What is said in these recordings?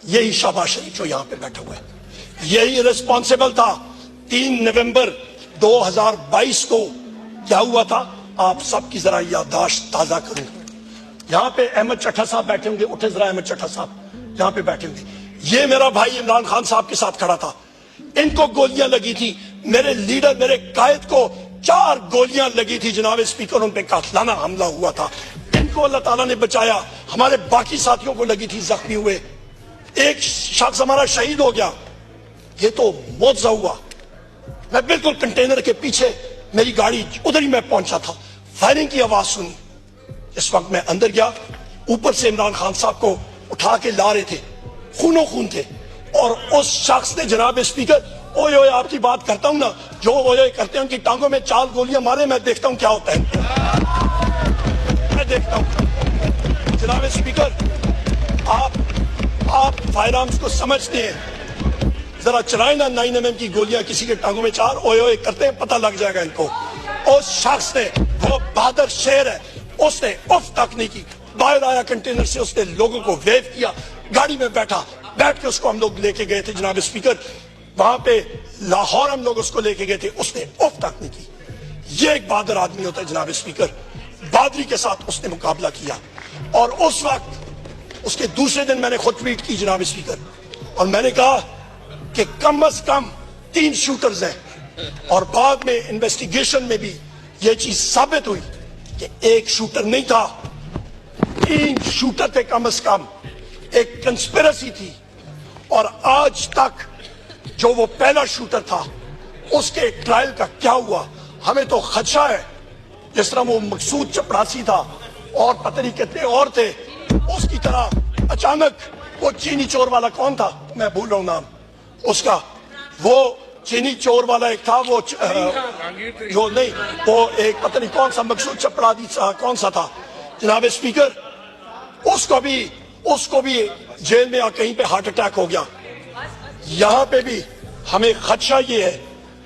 यही शहबाज शरीफ जो यहां पे बैठा हुआ है, यही रिस्पॉन्सिबल था। 3 नवंबर 2022 को क्या हुआ था, आप सबकी जरा याददाश्त ताजा करूं। यहां पे अहमद चट्टा साहब बैठे होंगे, उठे जरा अहमद चट्टा साहब यहां पे बैठे होंगे। ये मेरा भाई इमरान खान साहब के साथ खड़ा था, इनको गोलियां लगी थी, मेरे लीडर मेरे कायद को 4 गोलियां लगी थी जनाब स्पीकर, उन पे कातलाना हमला हुआ था, इनको अल्लाह ताला ने बचाया। हमारे बाकी साथियों को लगी थी, जख्मी हुए, एक शख्स हमारा शहीद हो गया। ये तो मौजज़ा हुआ। मैं बिल्कुल कंटेनर के पीछे, मेरी गाड़ी उधर ही मैं पहुंचा था, फायरिंग की आवाज सुनी। इस वक्त मैं अंदर गया, ऊपर से इमरान खान साहब को उठा के ला रहे थे, खूनो खून थे, और उस शख्स ने जनाब स्पीकर, ओए ओए आपकी बात करता हूं ना, जो ओए ओए करते हैं उनकी टांगों में 4 गोलियां मारे, मैं देखता हूं क्या होता है, मैं देखता हूं। जनाब स्पीकर, आप फायर आर्म्स को समझते हैं, जरा चलाए ना 9mm की गोलियां किसी के टांगों में 4, ओए ओए करते हैं, पता लग जाएगा इनको। उस शख्स ने, वो बहादुर शेर है, उसने उफ तक नहीं की, बाहर आया कंटेनर से, उसने लोगों को वेव किया, गाड़ी में बैठ के उसको हम लोग लेके गए थे जनाब स्पीकर, वहां पे लाहौर हम लोग उसको लेके गए थे, उसने उफ तक नहीं की। ये एक बहादुर आदमी होता है जनाब स्पीकर, बहादुरी के साथ उसने मुकाबला किया। और उस वक्त उसके दूसरे दिन मैंने खुद ट्वीट की जनाब स्पीकर, और मैंने कहा कि कम से कम 3 शूटर्स हैं, और बाद में इन्वेस्टिगेशन में भी यह चीज साबित हुई कि एक शूटर नहीं था, 3 शूटर थे कम से कम, एक कंस्पिरेसी थी। और आज तक जो वो पहला शूटर था उसके ट्रायल का क्या हुआ, हमें तो खदशा है। जिस तरह वो मकसूद चपरासी था और पता नहीं कितने और थे, उसकी तरह अचानक वो चीनी चोर वाला कौन था, मैं भूल रहा हूं नाम उसका, वो चीनी चोर वाला एक था, वो जो नहीं, वो एक पता नहीं कौन सा मकसूद चपरासी कौन सा था जनाब स्पीकर, उसको भी जेल में कहीं पे हार्ट अटैक हो गया। यहां पे भी हमें खदशा ये है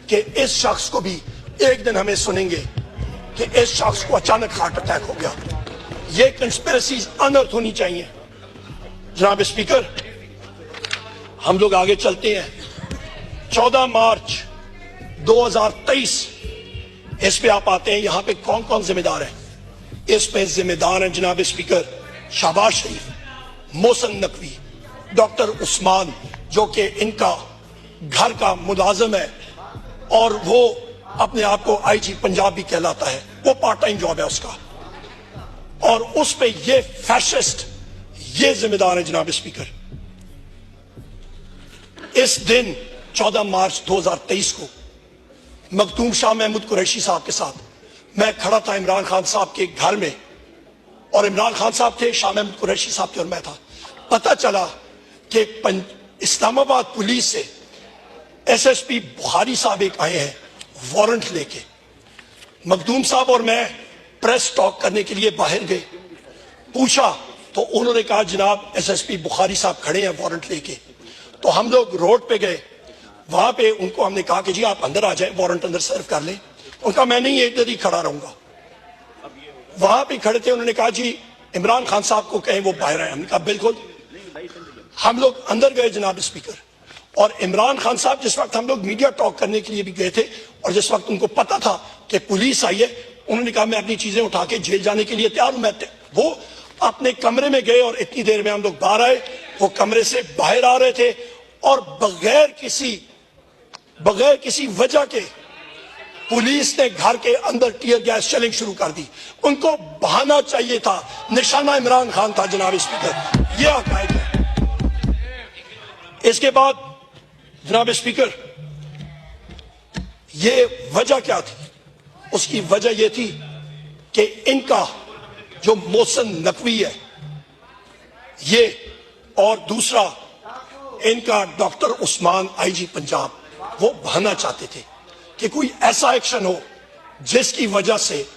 कि इस शख्स को भी एक दिन हमें सुनेंगे कि इस शख्स को अचानक हार्ट अटैक हो गया। ये कंस्पिरेसीज अनर्थ होनी चाहिए जनाब स्पीकर। हम लोग आगे चलते हैं। 14 मार्च 2023 इस पे आप आते हैं, यहां पे कौन कौन जिम्मेदार है? इस पे जिम्मेदार हैं जनाब स्पीकर शहबाज शरीफ, मोहसिन नकवी, डॉक्टर उस्मान जो कि इनका घर का मुलाजिम है, और वो अपने आप को IG पंजाब भी कहलाता है, वो पार्ट टाइम जॉब है उसका, और उस पे ये फैशिस्ट ये जिम्मेदार है जनाब स्पीकर। इस दिन 14 मार्च 2023 को मखदूम शाह महमूद कुरैशी साहब के साथ मैं खड़ा था इमरान खान साहब के घर में, और इमरान खान साहब थे, शाह महमूद कुरैशी साहब थे, और मैं था। पता चला कि इस्लामाबाद पुलिस से SSP बुखारी साहब एक आए हैं वारंट लेके। मखदूम साहब और मैं प्रेस टॉक करने के लिए बाहर गए, पूछा तो उन्होंने कहा जनाब SSP बुखारी साहब खड़े हैं वारंट लेके। तो हम लोग रोड पे गए, वहां पे उनको हमने कहा कि जी आप अंदर आ जाए, वारंट अंदर सर्व कर लें। उनका मैं नहीं इधर ही खड़ा रहूंगा। वहां पे खड़े थे, उन्होंने कहा जी इमरान खान साहब को कहें वो बाहर आए। हमने कहा बिल्कुल। हम लोग अंदर गए जनाब स्पीकर, और इमरान खान साहब जिस वक्त हम लोग मीडिया टॉक करने के लिए भी गए थे, और जिस वक्त उनको पता था कि पुलिस आई है, उन्होंने कहा मैं अपनी चीजें उठा के जेल जाने के लिए तैयार हूं। वो अपने कमरे में गए, और इतनी देर में हम लोग बाहर आए। वो कमरे से बाहर आ रहे थे, और बगैर किसी वजह के पुलिस ने घर के अंदर टीयर गैस शेलिंग शुरू कर दी। उनको बहाना चाहिए था, निशाना इमरान खान था जनाब स्पीकर। यह हकायक है। इसके बाद जनाब स्पीकर ये वजह क्या थी? उसकी वजह यह थी कि इनका जो मोहसिन नकवी है ये, और दूसरा इनका डॉक्टर उस्मान IG पंजाब, वो बहाना चाहते थे कि कोई ऐसा एक्शन हो जिसकी वजह से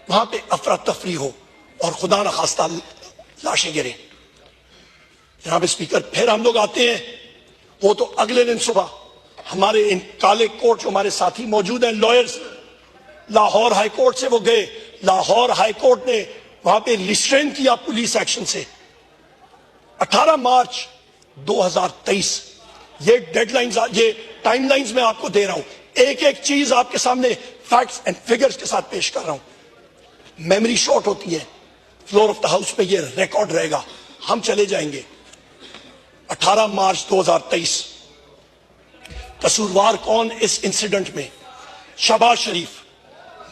वहां पे अफरा तफरी हो और खुदा न खास्ता लाशें गिरे। जनाब स्पीकर फिर हम लोग आते हैं, वो तो अगले दिन सुबह हमारे इन काले कोट जो हमारे साथी मौजूद हैं, लॉयर्स, लाहौर हाई कोर्ट से वो गए। लाहौर हाई कोर्ट ने वहां पे रिस्ट्रेन किया पुलिस एक्शन से। 18 मार्च 2023, ये डेडलाइंस, ये टाइमलाइंस मैं आपको दे रहा हूं, एक एक चीज आपके सामने फैक्ट्स एंड फिगर्स के साथ पेश कर रहा हूं। मेमोरी शॉर्ट होती है, फ्लोर ऑफ द हाउस पे ये रिकॉर्ड रहेगा, हम चले जाएंगे। 18 मार्च 2023, कसूरवार कौन इस इंसिडेंट में? शहबाज शरीफ,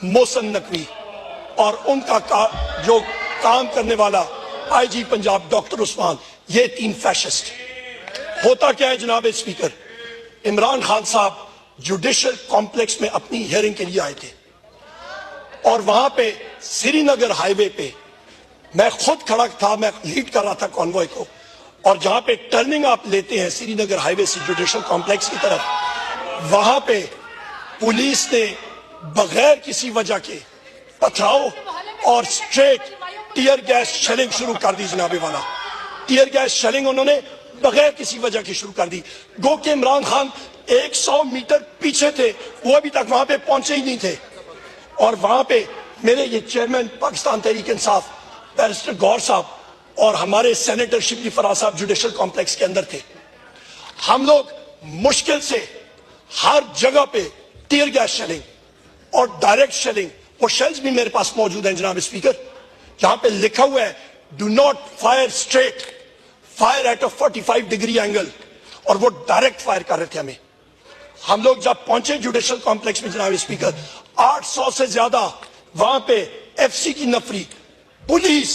मोहसिन नकवी और उनका जो काम करने वाला आईजी पंजाब डॉक्टर उस्मान, ये 3 फैशिस्ट। होता क्या है जनाब स्पीकर, इमरान खान साहब जुडिशल कॉम्प्लेक्स में अपनी हियरिंग के लिए आए थे और वहां पे श्रीनगर हाईवे पे मैं खुद खड़ा था, मैं लीड कर रहा था कॉन्वॉय को, और जहां पे टर्निंग आप लेते हैं श्रीनगर हाईवे से जुडिशल कॉम्प्लेक्स की तरफ, वहां पे पुलिस ने बगैर किसी वजह के पथराव और स्ट्रेट टीयर गैस शेलिंग शुरू कर दी। जनाबे वाला टीयर गैस शेलिंग उन्होंने बगैर किसी वजह की शुरू कर दी। गो के इमरान खान 100 मीटर पीछे थे, वो अभी तक वहां पे पहुंचे ही नहीं थे। और वहां पे मेरे ये चेयरमैन पाकिस्तान तहरीक इंसाफ बैरिस्टर गौर साहब और हमारे सेनेटर शिबली फराज साहब जुडिशल कॉम्प्लेक्स के अंदर थे। हम लोग मुश्किल से हर जगह पे टीयर गैस शेलिंग और डायरेक्ट शेलिंग, वो शेल्स भी मेरे पास मौजूद हैं जनाब स्पीकर, जहां पे लिखा हुआ है do not fire straight, fire at a 45 degree angle, और वो डायरेक्ट फायर कर रहे थे हमें। हम लोग जब पहुंचे जुडिशल कॉम्प्लेक्स में जनाब स्पीकर, 800 से ज्यादा वहां पे एफसी की नफरी, पुलिस,